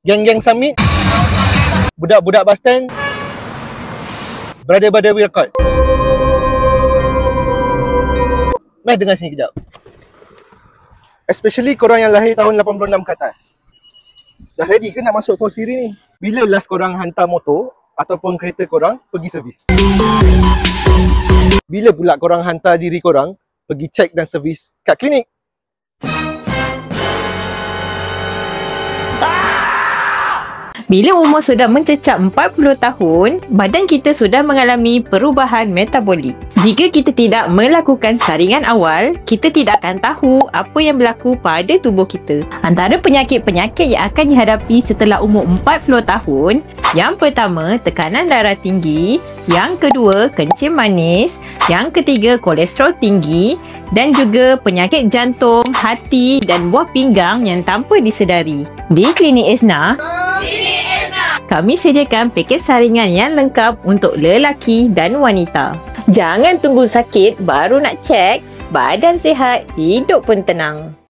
Geng-geng summit, budak-budak bus stand, brother-brother we record. Meh dengar sini kejap. Especially korang yang lahir tahun 86 ke atas. Dah ready ke nak masuk 4 siri ni? Bila last korang hantar motor ataupun kereta korang pergi servis? Bila pula korang hantar diri korang pergi check dan servis kat klinik? Bila umur sudah mencecap 40 tahun, badan kita sudah mengalami perubahan metabolik. Jika kita tidak melakukan saringan awal, kita tidak akan tahu apa yang berlaku pada tubuh kita. Antara penyakit-penyakit yang akan dihadapi setelah umur 40 tahun, yang pertama, tekanan darah tinggi, yang kedua, kencing manis, yang ketiga, kolesterol tinggi dan juga penyakit jantung, hati dan buah pinggang yang tanpa disedari. Di Klinik Esna, kami sediakan pakej saringan yang lengkap untuk lelaki dan wanita. Jangan tunggu sakit baru nak cek. Badan sihat, hidup pun tenang.